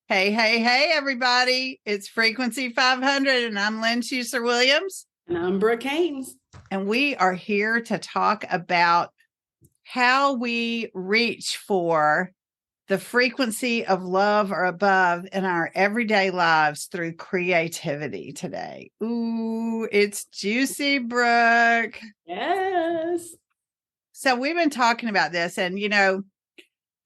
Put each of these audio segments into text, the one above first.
Hey, hey, hey, everybody. It's Frequency 500, and I'm Lynn Schussler-Williams. And I'm Brooke Haynes. And we are here to talk about how we reach for the frequency of love or above in our everyday lives through creativity today. Ooh, it's juicy, Brooke. Yes. So we've been talking about this, and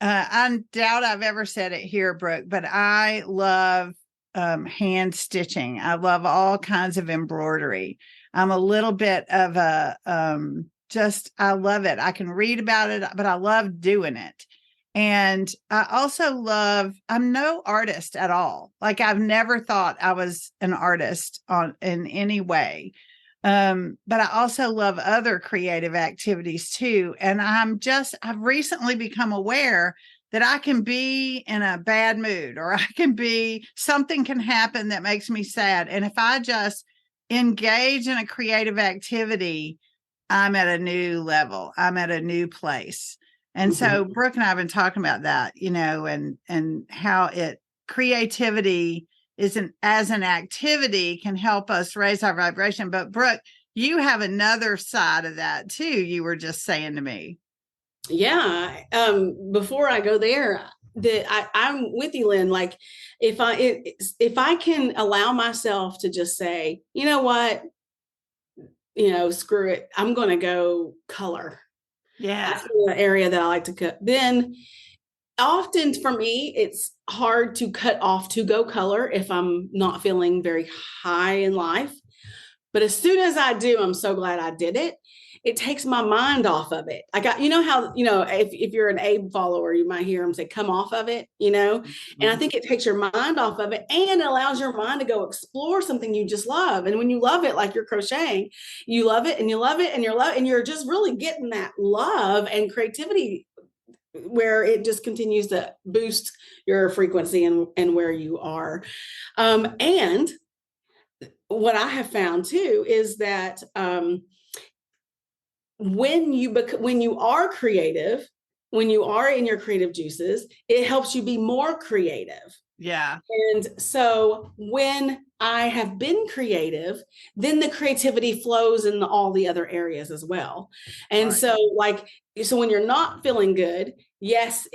I doubt I've ever said it here, Brooke, but I love hand stitching. I love all kinds of embroidery. I'm a little bit of a I love it. I can read about it, but I love doing it. And I also I'm no artist at all. Like I've never thought I was an artist in any way. But I also love other creative activities too. And I've recently become aware that I can be in a bad mood, or something can happen that makes me sad. And if I just engage in a creative activity, I'm at a new level. I'm at a new place. And so Brooke and I have been talking about that, and how creativity as an activity can help us raise our vibration. But Brooke, you have another side of that too. You were just saying to me. Yeah. Before I go there, I'm with you, Lynn. Like if I can allow myself to just say, you know what, screw it, I'm going to go color. Yeah. That's the area that I like to cut. Then often for me, it's hard to cut off to go color if I'm not feeling very high in life. But as soon as I do, I'm so glad I did it. It takes my mind off of it. If you're an Abe follower, you might hear him say, come off of it, and I think it takes your mind off of it and allows your mind to go explore something you just love. And when you love it, like you're crocheting, you love it and you love it and you're just really getting that love and creativity where it just continues to boost your frequency and where you are. And what I have found too is that when you are creative, when you are in your creative juices, it helps you be more creative. Yeah. And so when I have been creative, then the creativity flows in all the other areas as well. And right. So when you're not feeling good, yes,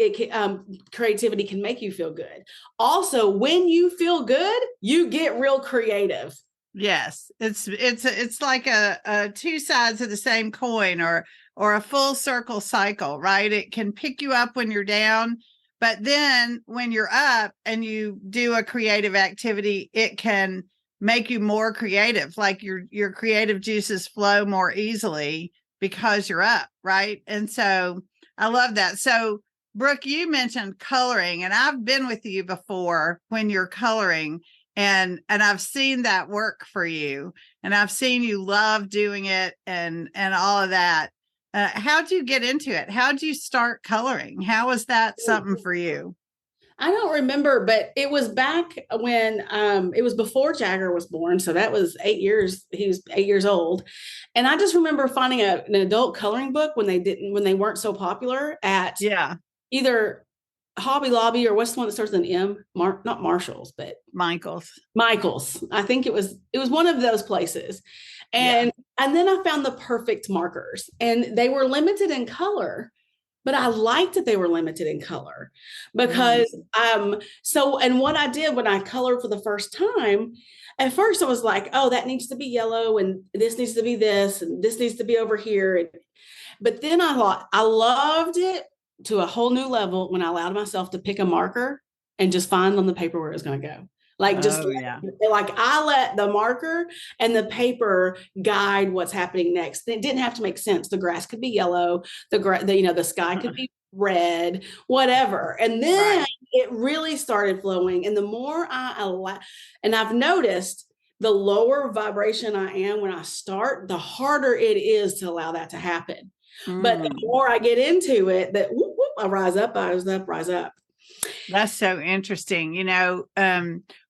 creativity can make you feel good. Also, when you feel good, you get real creative. Yes, it's like a two sides of the same coin, or a full circle cycle, right? It can pick you up when you're down, but then when you're up and you do a creative activity, it can make you more creative. Like your creative juices flow more easily because you're up, right? And so I love that. So Brooke, you mentioned coloring, and I've been with you before when you're coloring. And I've seen that work for you, and I've seen you love doing it and all of that. How'd you get into it? How'd you start coloring? How was that something for you? I don't remember, but it was back when it was before Jagger was born. So that was 8 years. He was 8 years old. And I just remember finding an adult coloring book when they weren't so popular at either Hobby Lobby, or what's the one that starts with an M? Not Marshall's, but Michael's. I think it was one of those places. And then I found the perfect markers, and they were limited in color, but I liked that they were limited in color because and what I did when I colored for the first time, at first I was like, oh, that needs to be yellow, and this needs to be this, and this needs to be over here. But then I thought I loved it to a whole new level when I allowed myself to pick a marker and just find on the paper where it was going to go. Like I let the marker and the paper guide what's happening next. It didn't have to make sense. The grass could be yellow, the sky could be red, whatever. And then it really started flowing. And the more I allow, and I've noticed the lower vibration I am when I start, the harder it is to allow that to happen. But the more I get into it, that whoop, whoop, I rise up, rise up. That's so interesting.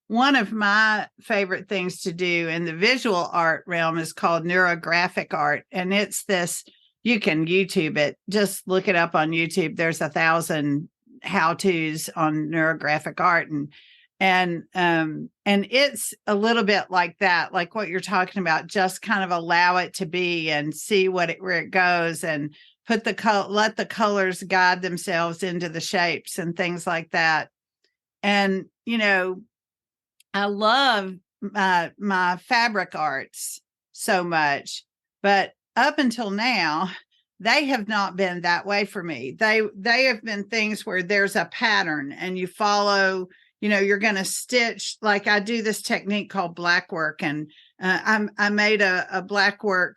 One of my favorite things to do in the visual art realm is called neurographic art. And it's this, you can YouTube it, just look it up on YouTube. There's 1,000 how-tos on neurographic art. and it's a little bit like that, like what you're talking about, just kind of allow it to be and see where it goes, and let the colors guide themselves into the shapes and things like that. And, I love my fabric arts so much, but up until now, they have not been that way for me. They have been things where there's a pattern and you follow, you're going to stitch. Like I do this technique called black work, and I made a black work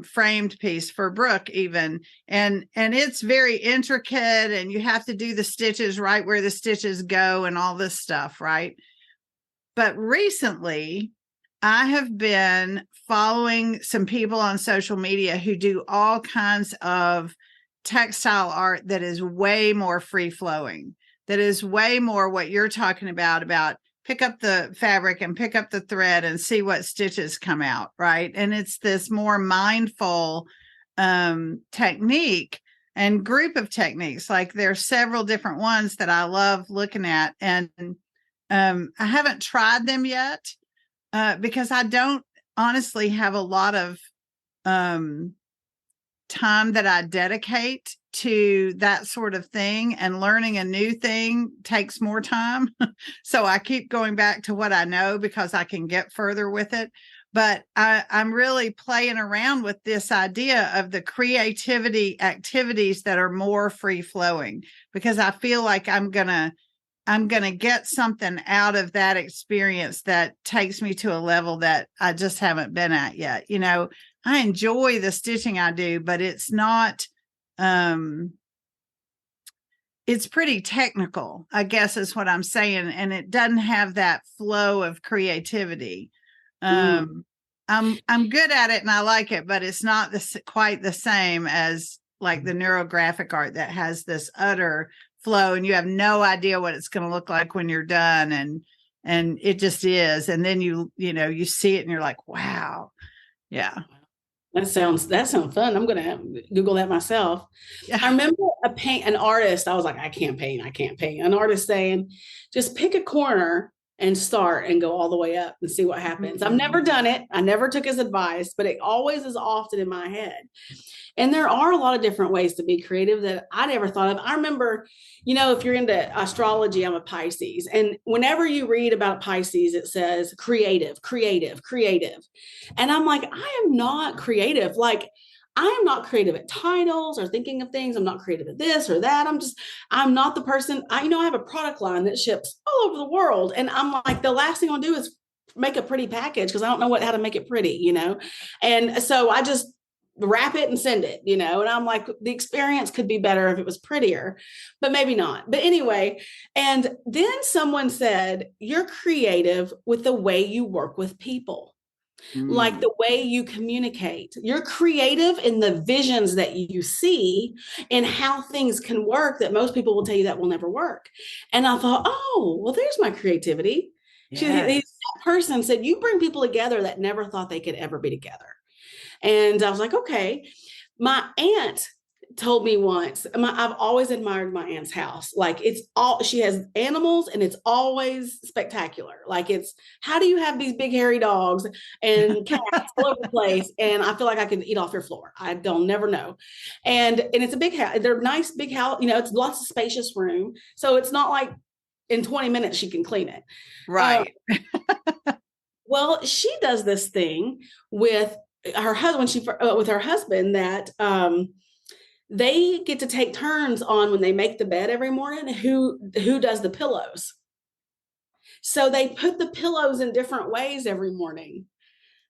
framed piece for Brooke even. And it's very intricate, and you have to do the stitches right where the stitches go and all this stuff. Right. But recently, I have been following some people on social media who do all kinds of textile art that is way more free flowing, that is way more what you're talking about pick up the fabric and pick up the thread and see what stitches come out, right? And it's this more mindful technique and group of techniques. Like there's several different ones that I love looking at, and I haven't tried them yet because I don't honestly have a lot of time that I dedicate to that sort of thing, and learning a new thing takes more time. So I keep going back to what I know because I can get further with it. But I'm really playing around with this idea of the creativity activities that are more free flowing, because I feel like I'm going to get something out of that experience that takes me to a level that I just haven't been at yet. I enjoy the stitching I do, but it's not, it's pretty technical, I guess is what I'm saying. And it doesn't have that flow of creativity. I'm good at it and I like it, but it's not quite the same as like the neurographic art that has this utter flow, and you have no idea what it's going to look like when you're done, and it just is. And then you see it and you're like, wow. Yeah. That sounds fun. I'm going to Google that myself. Yeah. I remember an artist, I was like, I can't paint. An artist saying, just pick a corner and start and go all the way up and see what happens. Mm-hmm. I've never done it. I never took his advice, but it always is often in my head. And there are a lot of different ways to be creative that I never thought of. I remember, if you're into astrology, I'm a Pisces. And whenever you read about Pisces, it says creative, creative, creative. And I'm like, I am not creative. Like, I am not creative at titles or thinking of things. I'm not creative at this or that. I'm not the person. I have a product line that ships all over the world. And I'm like, the last thing I'll do is make a pretty package because I don't know how to make it pretty, And so I just wrap it and send it, and I'm like, the experience could be better if it was prettier, but maybe not. But anyway, and then someone said, you're creative with the way you work with people. Like the way you communicate. You're creative in the visions that you see and how things can work that most people will tell you that will never work. And I thought, oh, well, there's my creativity. Yes. That person said, you bring people together that never thought they could ever be together. And I was like, okay. My aunt told me once, I've always admired my aunt's house. Like she has animals and it's always spectacular. Like how do you have these big hairy dogs and cats all over the place? And I feel like I can eat off your floor. I don't never know. And it's a big house. They're nice, big house, it's lots of spacious room. So it's not like in 20 minutes she can clean it. Right. Well, she does this thing with her husband, with her husband that, they get to take turns on when they make the bed every morning, who does the pillows. So they put the pillows in different ways every morning.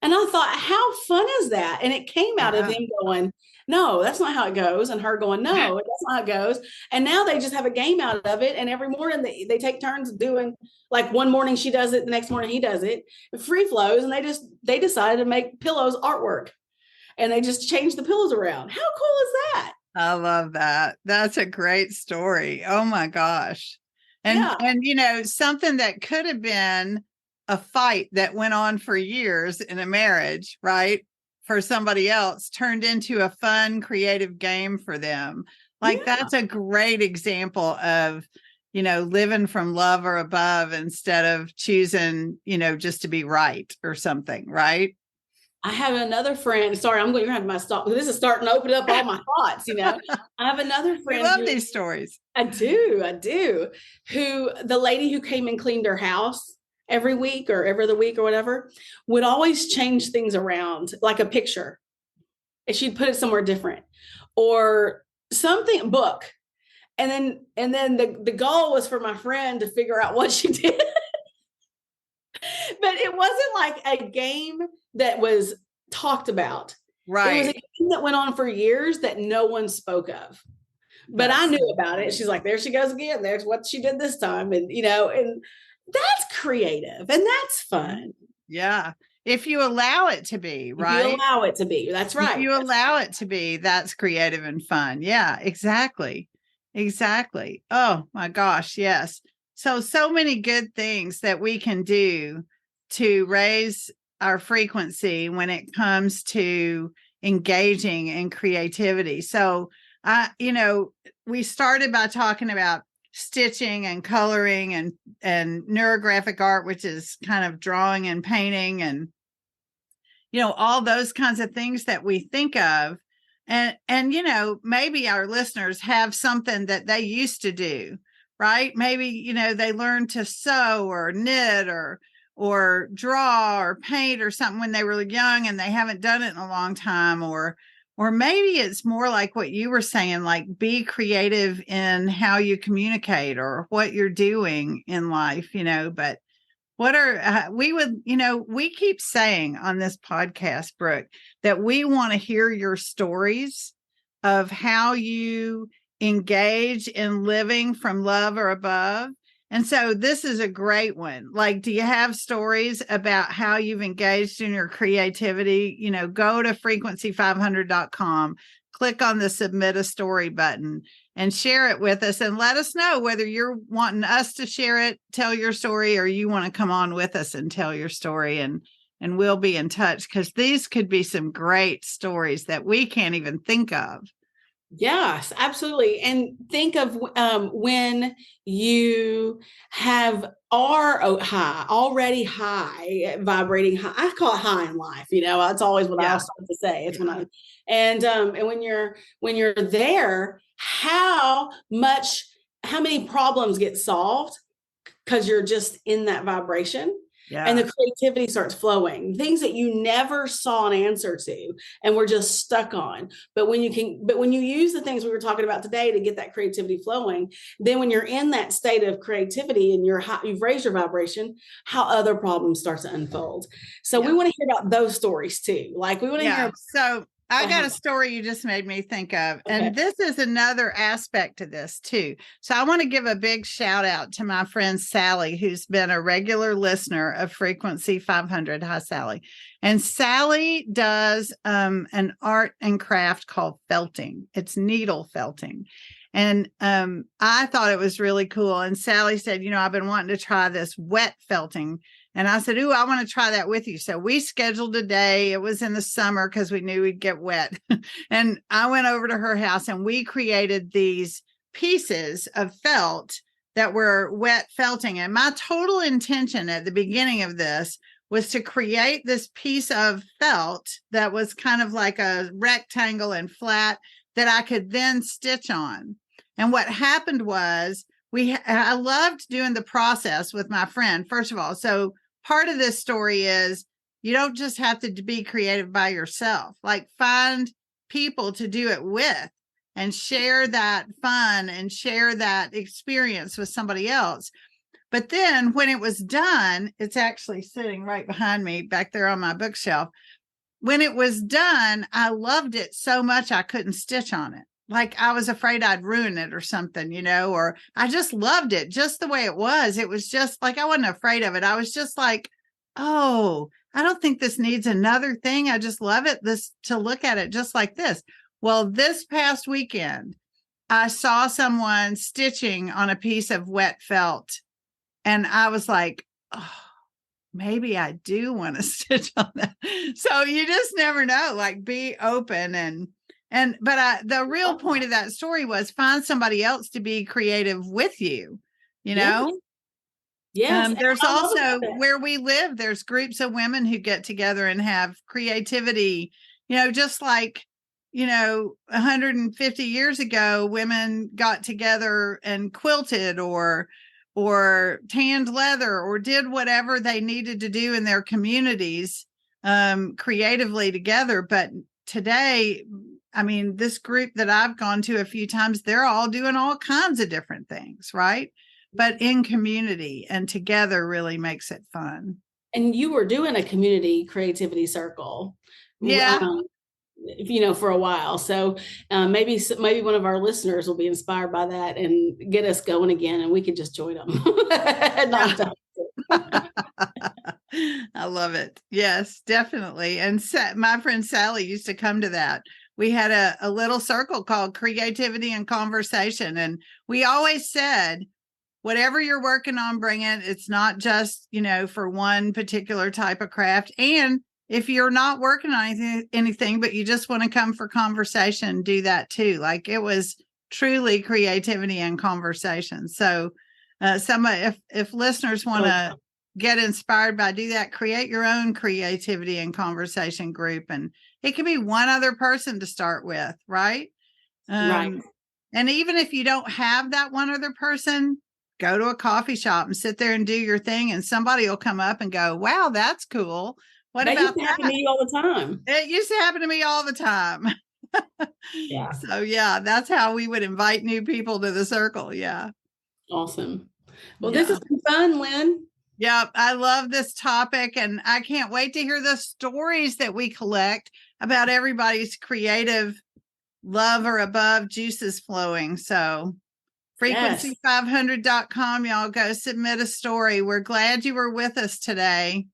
And I thought, how fun is that? And it came out of him going, no, that's not how it goes. And her going, no, that's not how it goes. And now they just have a game out of it. And every morning they take turns doing, like one morning she does it, the next morning he does it. It free flows. And they decided to make pillows artwork. And they just changed the pillows around. How cool is that? I love that. That's a great story. Oh my gosh. And something that could have been a fight that went on for years in a marriage, right? For somebody else turned into a fun, creative game for them. Like that's a great example of, living from love or above instead of choosing, just to be right or something, right? I have another friend. Sorry, I'm going to have my stop. This is starting to open up all my thoughts. I have another We friend. love these stories. I do. Who the lady who came and cleaned her house every week or every other week or whatever would always change things around, like a picture, and she'd put it somewhere different or something book. And then the goal was for my friend to figure out what she did. But it wasn't like a game that was talked about. Right. It was a game that went on for years that no one spoke of. But I knew about it. She's like, there she goes again. There's what she did this time. And, and that's creative and that's fun. Yeah. If you allow it to be, right? If you allow it to be. That's right. If you allow it to be, that's creative and fun. Yeah, exactly. Exactly. Oh my gosh. Yes. So many good things that we can do to raise our frequency when it comes to engaging in creativity. So, we started by talking about stitching and coloring and neurographic art, which is kind of drawing and painting and, all those kinds of things that we think of. And, maybe our listeners have something that they used to do, right? Maybe, they learned to sew or knit or draw or paint or something when they were young and they haven't done it in a long time. Or maybe it's more like what you were saying, like be creative in how you communicate or what you're doing in life, but what are, we keep saying on this podcast, Brooke, that we want to hear your stories of how you engage in living from love or above. And so this is a great one. Like, do you have stories about how you've engaged in your creativity? Go to frequency500.com, click on the submit a story button and share it with us and let us know whether you're wanting us to share it, tell your story, or you want to come on with us and tell your story. And we'll be in touch because these could be some great stories that we can't even think of. Yes, absolutely. And think of when you are already high, vibrating high. I call it high in life. That's always what I'll start to say. It's when and when you're there, how many problems get solved because you're just in that vibration. Yeah. And the creativity starts flowing, things that you never saw an answer to and we're just stuck on. But when you use the things we were talking about today to get that creativity flowing, then when you're in that state of creativity and you've raised your vibration, how other problems start to unfold. So we want to hear about those stories too. Like we want to hear. So I got a story you just made me think of. Okay. And this is another aspect to this too. So I want to give a big shout out to my friend Sally, who's been a regular listener of Frequency 500. Hi, Sally. And Sally does an art and craft called felting. It's needle felting. And I thought it was really cool. And Sally said, I've been wanting to try this wet felting. And I said, I want to try that with you. So we scheduled a day. It was in the summer because we knew we'd get wet. And I went over to her house and we created these pieces of felt that were wet felting. And my total intention at the beginning of this was to create this piece of felt that was kind of like a rectangle and flat that I could then stitch on. And what happened was I loved doing the process with my friend, first of all. So part of this story is you don't just have to be creative by yourself, like find people to do it with and share that fun and share that experience with somebody else. But then when it was done, it's actually sitting right behind me back there on my bookshelf. When it was done, I loved it so much I couldn't stitch on it. Like I was afraid I'd ruin it or something, or I just loved it just the way it was. It was just like, I wasn't afraid of it. I was just like, oh, I don't think this needs another thing. I just love it to look at it just like this. Well, this past weekend, I saw someone stitching on a piece of wet felt. And I was like, oh, maybe I do want to stitch on that. So you just never know, like be open but the real point of that story was find somebody else to be creative with you. you Yes. know? Yes. There's I love also that. where we live, there's groups of women who get together and have creativity, just like, 150 years ago, women got together and quilted or tanned leather or did whatever they needed to do in their communities creatively together. But today, I mean, this group that I've gone to a few times, they're all doing all kinds of different things, right? But in community and together really makes it fun. And you were doing a community creativity circle. Yeah. For a while. So maybe one of our listeners will be inspired by that and get us going again, and we could just join them. I love it. Yes, definitely. And my friend Sally used to come to that. We had a little circle called Creativity and Conversation. And we always said, whatever you're working on, bring it. It's not just, for one particular type of craft. And if you're not working on anything, but you just want to come for conversation, do that too. Like, it was truly creativity and conversation. So if listeners want to get inspired by do that, create your own creativity and conversation group. And it can be one other person to start with, right? Right. And even if you don't have that one other person, go to a coffee shop and sit there and do your thing, and somebody will come up and go, wow, that's cool. What that about used to happen to you all the time? It used to happen to me all the time. Yeah. So yeah, that's how we would invite new people to the circle. Yeah. Awesome. Well, this has been fun, Lynn. Yep. I love this topic, and I can't wait to hear the stories that we collect about everybody's creative love or above juices flowing. So frequency500.com, y'all go submit a story. We're glad you were with us today.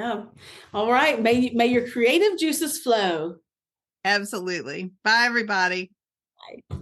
Oh, all right. May your creative juices flow. Absolutely. Bye, everybody. Bye.